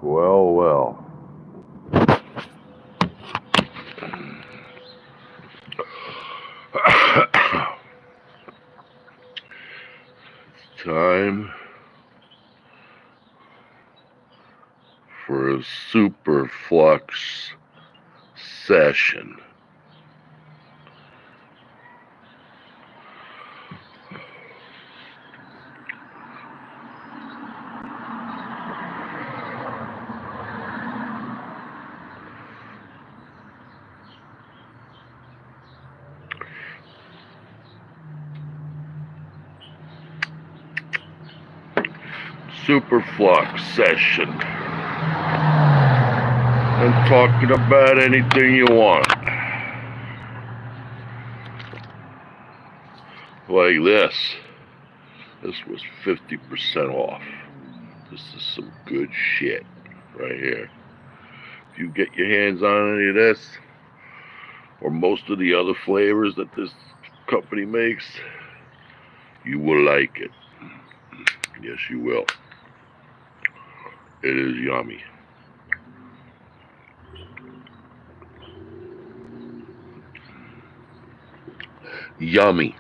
Well, well. It's time for a Superflux session. Superflux session. I'm talking about anything you want. Like this. This was 50% off. This is some good shit right here. If you get your hands on any of this, or most of the other flavors that this company makes, you will like it. Yes, you will. It is yummy. Yummy.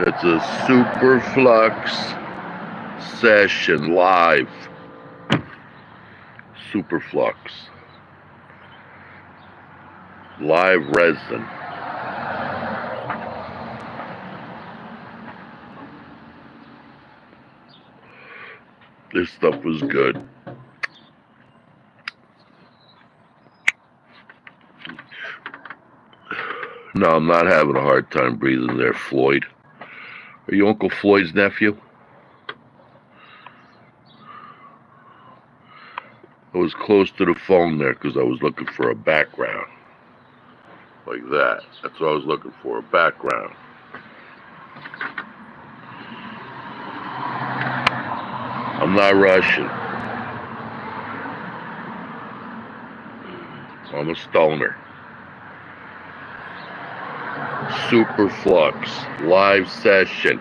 It's a Superflux session live. Superflux. Live resin. This stuff was good. No, I'm not having a hard time breathing there, Floyd. Are you Uncle Floyd's nephew? I was close to the phone there because I was looking for a background. Like that. That's what I was looking for, a background. I'm not Russian. I'm a stoner. Superflux, live session,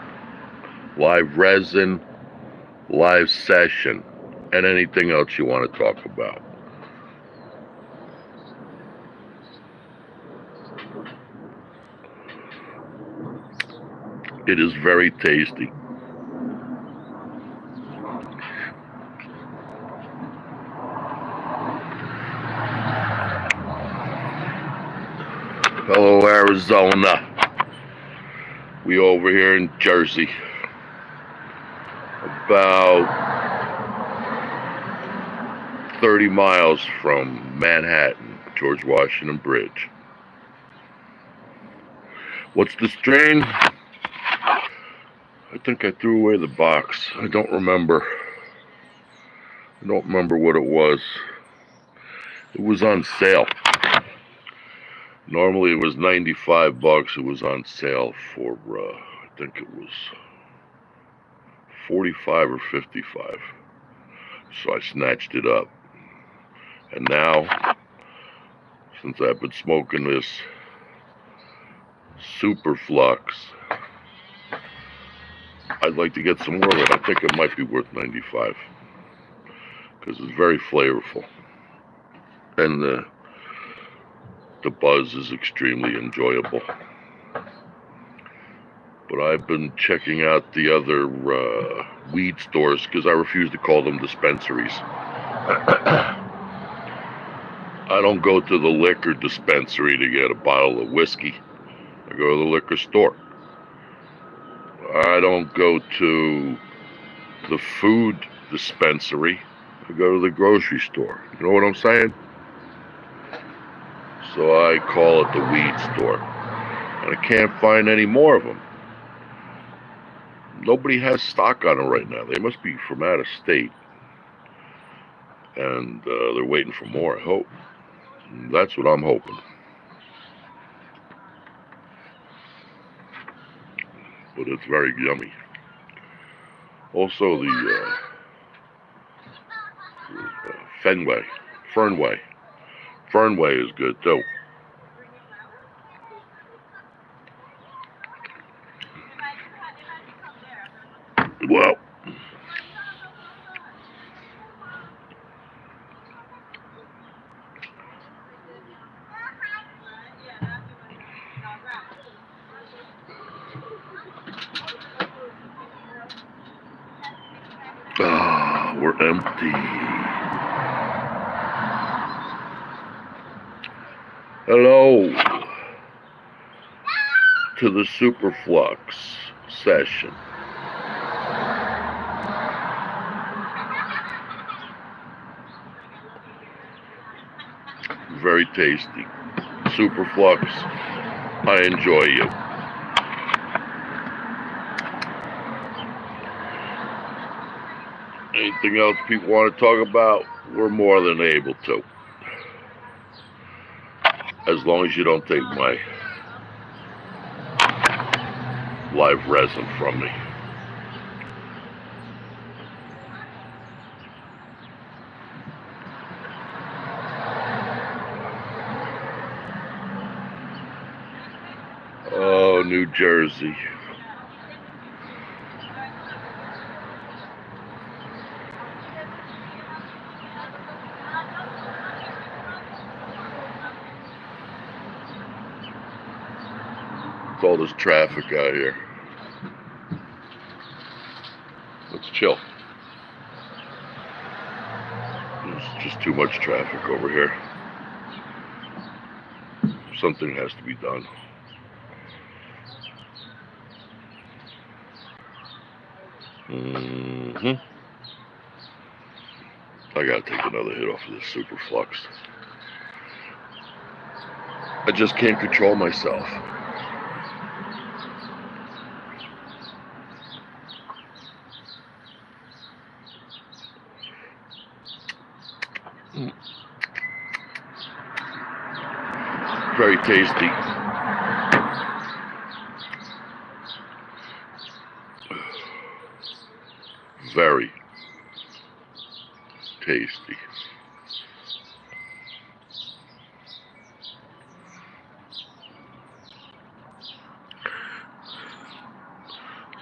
live resin, live session, and anything else you want to talk about. It is very tasty. Hello, Arizona. We over here in Jersey. About 30 miles from Manhattan, George Washington Bridge. What's the strain? I think I threw away the box. I don't remember. I don't remember what it was. It was on sale. Normally it was 95 bucks. It was on sale for, I think it was 45 or 55. So I snatched it up. And now, since I've been smoking this Superflux, I'd like to get some more of it. I think it might be worth 95 because it's very flavorful. And the buzz is extremely enjoyable. But I've been checking out the other weed stores because I refuse to call them dispensaries. I don't go to the liquor dispensary to get a bottle of whiskey. I go to the liquor store. I don't go to the food dispensary. I go to the grocery store. You know what I'm saying? So I call it the weed store. And I can't find any more of them. Nobody has stock on them right now. They must be from out of state. And they're waiting for more, I hope. And that's what I'm hoping. But it's very yummy. Also the Fernway is good too. Well, we're empty. Hello to the Superflux session. Very tasty. Superflux, I enjoy you. Anything else people want to talk about, we're more than able to. As long as you don't take my live resin from me. Oh, New Jersey. It's all this traffic out here. Let's chill. There's just too much traffic over here. Something has to be done. I gotta take another hit off of this Superflux. I just can't control myself. Very tasty. Very tasty.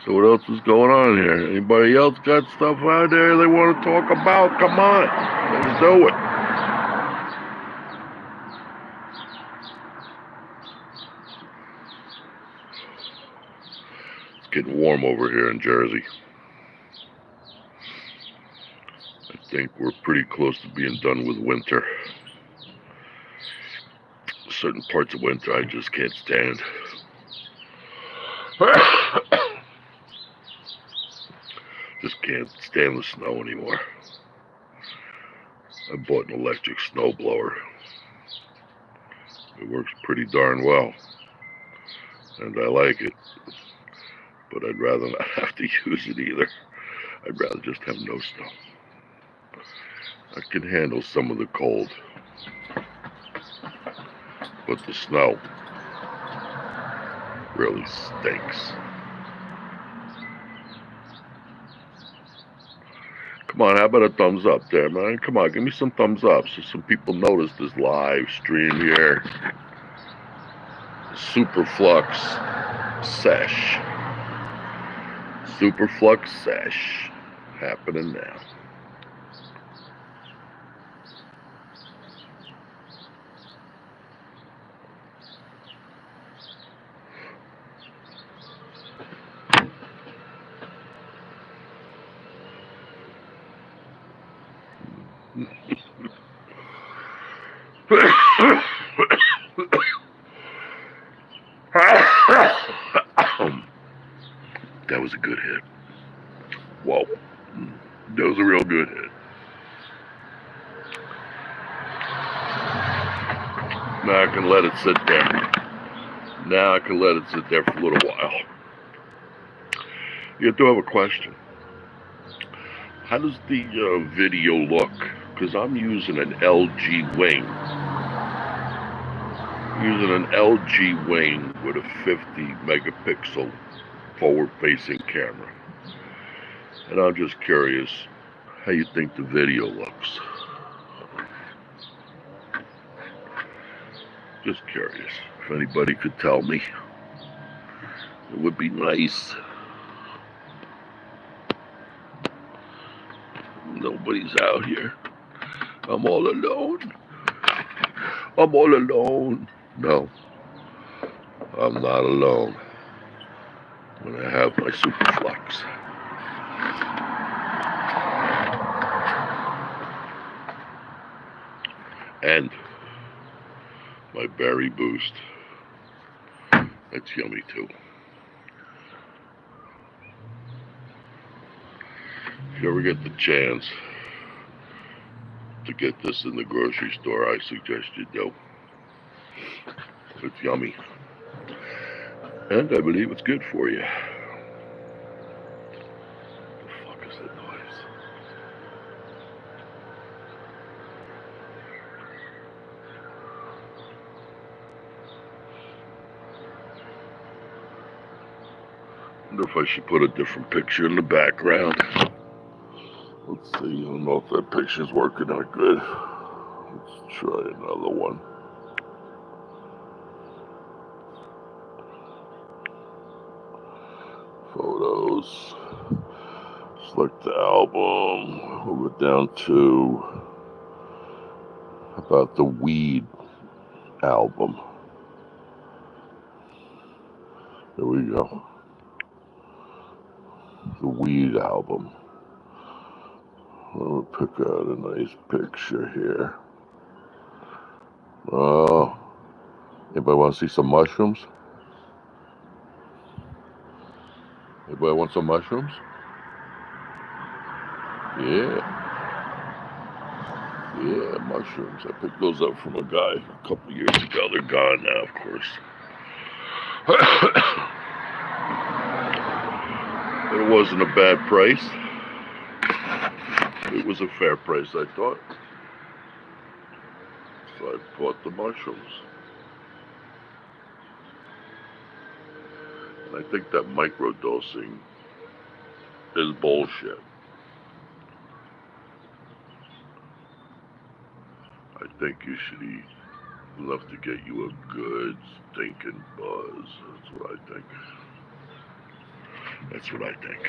So what else is going on here? Anybody else got stuff out there they want to talk about? Come on, let's do it. It's getting warm over here in Jersey. I think we're pretty close to being done with winter. Certain parts of winter I just can't stand. Just can't stand the snow anymore. I bought an electric snow blower. It works pretty darn well, and I like it, but I'd rather not have to use it either. I'd rather just have no snow. I can handle some of the cold, but the snow really stinks. Come on, how about a thumbs up there, man? Come on, give me some thumbs up so some people notice this live stream here. Superflux Sesh. Superflux Sesh. Happening now. That was a good hit. Whoa. That was a real good hit. Now I can let it sit there. Now I can let it sit there for a little while. You do have a question. How does the video look? Because I'm using an LG wing. Using an LG wing with a 50 megapixel forward-facing camera. And I'm just curious how you think the video looks. Just curious. If anybody could tell me, it would be nice. Nobody's out here. I'm all alone. I'm all alone. No, I'm not alone. When I have my Superflux. And my berry boost. That's yummy too. If you ever get the chance to get this in the grocery store, I suggest you do. It's yummy. And I believe it's good for you. What the fuck is that noise? I wonder if I should put a different picture in the background. Let's see, I don't know if that picture's working out good. Let's try another one. Photos. Select the album. Move it down to about the Weed album. There we go. The Weed album. I'll pick out a nice picture here. Anybody want to see some mushrooms? Anybody want some mushrooms? Yeah. Yeah, mushrooms. I picked those up from a guy a couple years ago. They're gone now, of course. But it wasn't a bad price. It was a fair price, I thought. So I bought the mushrooms. And I think that microdosing is bullshit. I think you should eat enough to get you a good stinking buzz. That's what I think. That's what I think.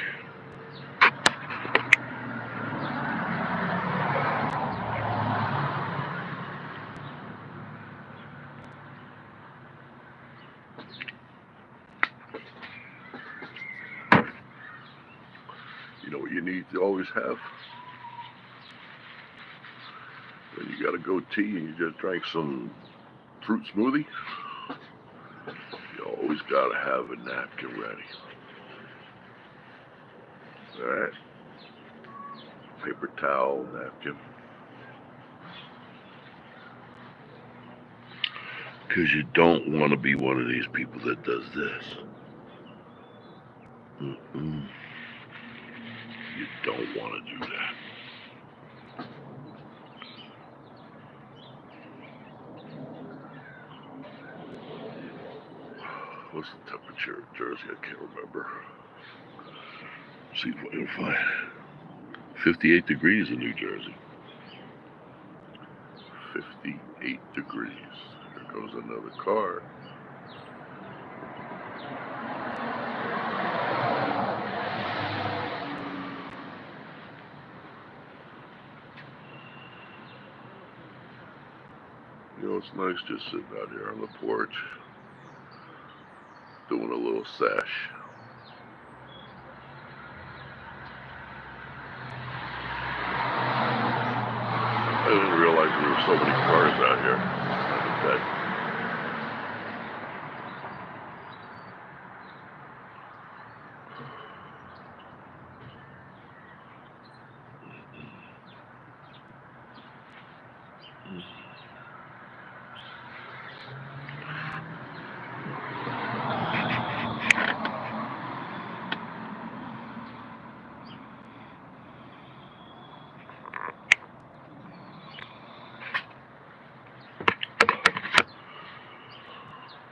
you need to always have. When you got a goatee and you just drank some fruit smoothie, you always got to have a napkin ready. Alright? Paper towel, napkin. Because you don't want to be one of these people that does this. You don't want to do that. What's the temperature of Jersey? I can't remember. See if I can find it. 58 degrees in New Jersey. 58 degrees. Here goes another car. You know, it's nice just sitting out here on the porch, doing a little sesh. I didn't realize there were so many cars out here.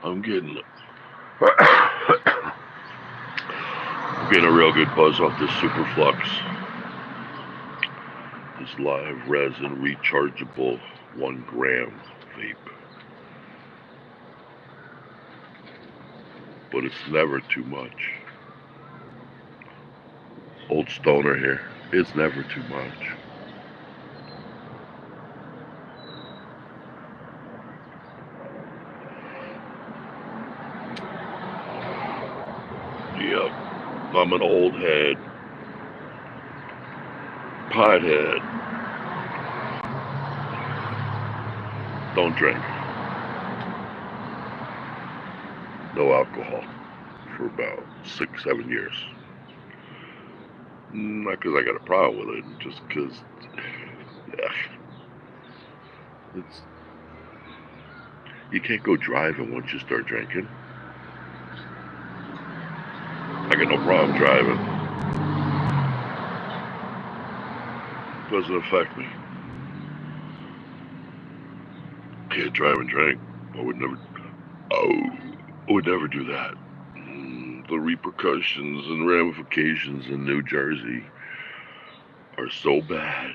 I'm getting a real good buzz off this Superflux. This live resin rechargeable 1 gram vape. But it's never too much. Old stoner here. It's never too much. Yep. I'm an old head. Pothead. Don't drink. No alcohol for about 6-7 years. Not because I got a problem with it, just because, you can't go driving once you start drinking. I got no problem driving. Doesn't affect me. Can't drive and drink. I would never do that. The repercussions and ramifications in New Jersey are so bad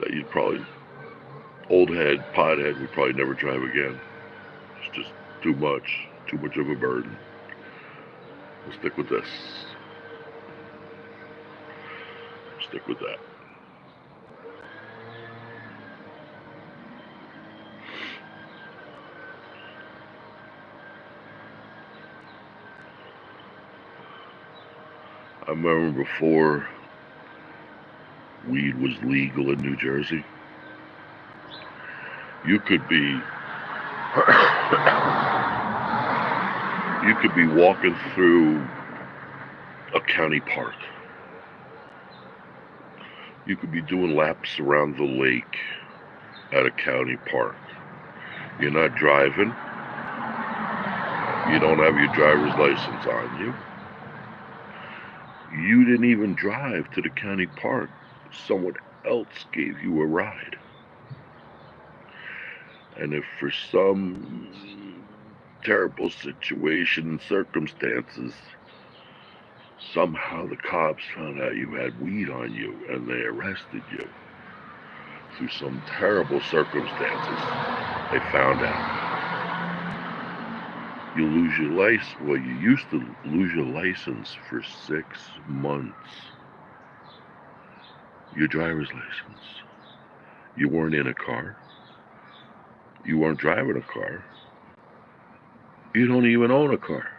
that you'd probably, old head, pothead, would probably never drive again. It's just too much of a burden. We'll stick with this. Stick with that. I remember before weed was legal in New Jersey, you could be walking through a county park. You could be doing laps around the lake at a county park. You're not driving. You don't have your driver's license on you. You didn't even drive to the county park. Someone else gave you a ride. And if for some terrible situation and circumstances, somehow the cops found out you had weed on you and they arrested you, through some terrible circumstances, they found out, you lose your license. Well, you used to lose your license for 6 months. Your driver's license. You weren't in a car. You weren't driving a car. You don't even own a car.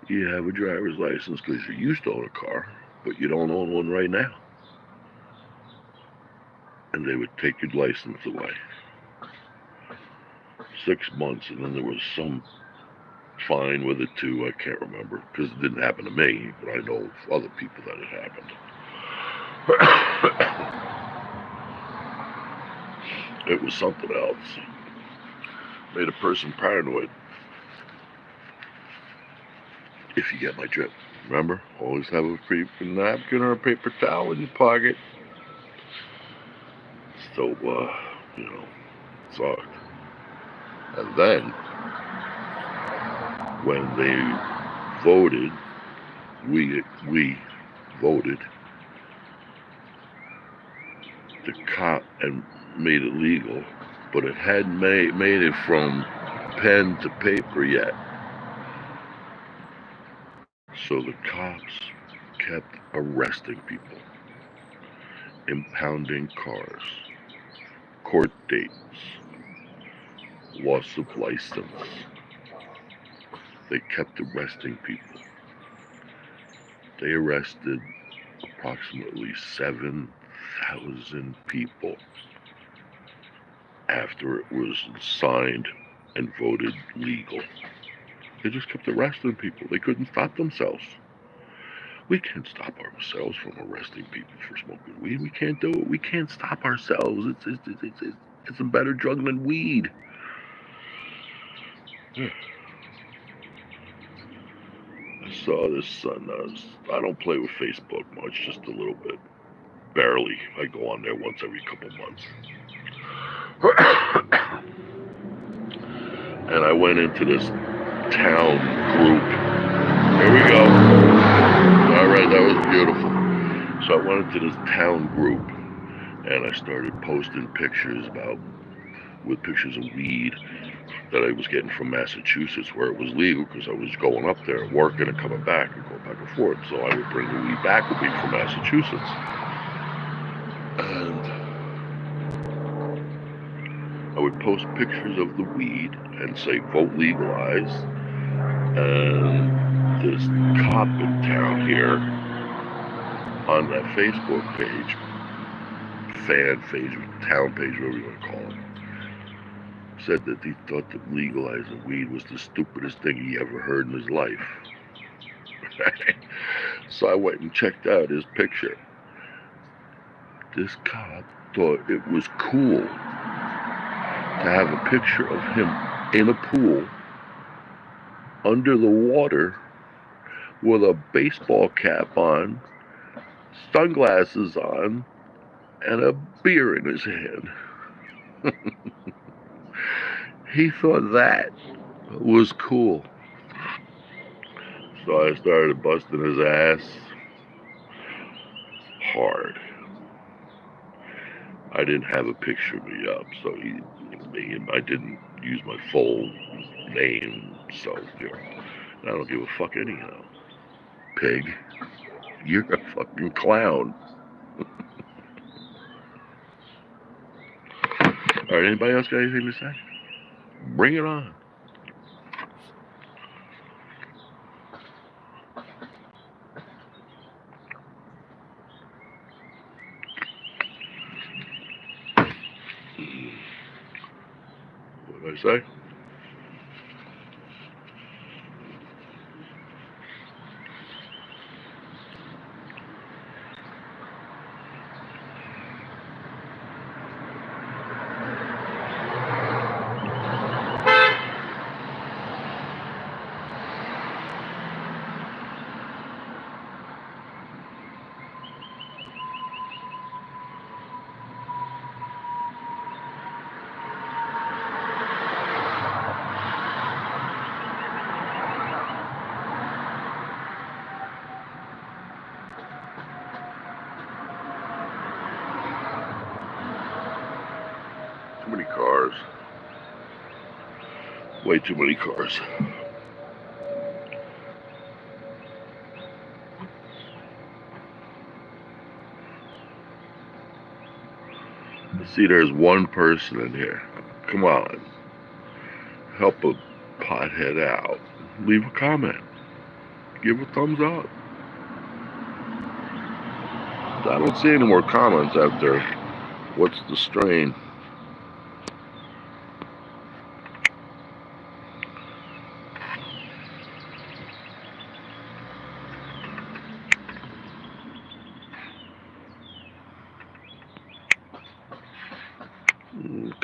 You have a driver's license because you used to own a car. but you don't own one right now. And they would take your license away. 6 months, and then there was some fine with it too. I can't remember, because it didn't happen to me, but I know of other people that it happened. It was something else. Made a person paranoid. If you get my drift. Remember, always have a paper napkin or a paper towel in your pocket. So, you know, sucked. And then, when they voted, we voted, the cop and made it legal, but it hadn't made it from pen to paper yet. So the cops kept arresting people, impounding cars, court dates, loss of license. They kept arresting people. They arrested approximately 7,000 people after it was signed and voted legal. They just kept arresting people. They couldn't stop themselves. We can't stop ourselves from arresting people for smoking weed. We can't do it. We can't stop ourselves. It's a better drug than weed. I saw this on, I don't play with Facebook much, just a little bit. Barely. I go on there once every couple months. And I went into this town group. Here we go. Alright, that was beautiful. So I went into this town group and I started posting pictures with pictures of weed that I was getting from Massachusetts, where it was legal, because I was going up there and working and coming back and going back and forth. So I would bring the weed back with me from Massachusetts. And I would post pictures of the weed and say, vote legalized. And this cop in town here, on that Facebook page, fan page, town page, whatever you want to call it, said that he thought that legalizing weed was the stupidest thing he ever heard in his life. So I went and checked out his picture. This cop thought it was cool to have a picture of him in a pool, under the water, with a baseball cap on, sunglasses on, and a beer in his hand. He thought that was cool. So I started busting his ass hard. I didn't have a picture of me up, so I didn't use my full name, so I don't give a fuck anyhow. Pig, you're a fucking clown. Alright, anybody else got anything to say? Bring it on. What did I say? Too many cars. Way too many cars. See, there's one person in here. Come on. Help a pothead out. Leave a comment. Give a thumbs up. I don't see any more comments after what's the strain.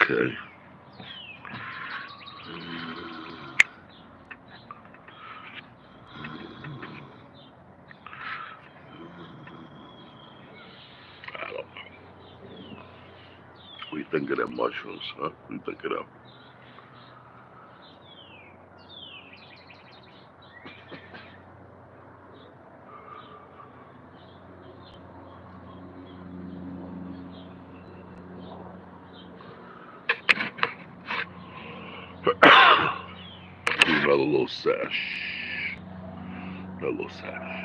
Okay. I don't know. What do you think of them mushrooms, huh? What do you think of them? Another little sesh. Another little sesh.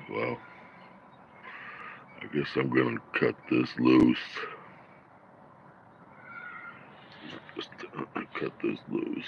Well, I guess I'm gonna cut this loose. Just cut this loose.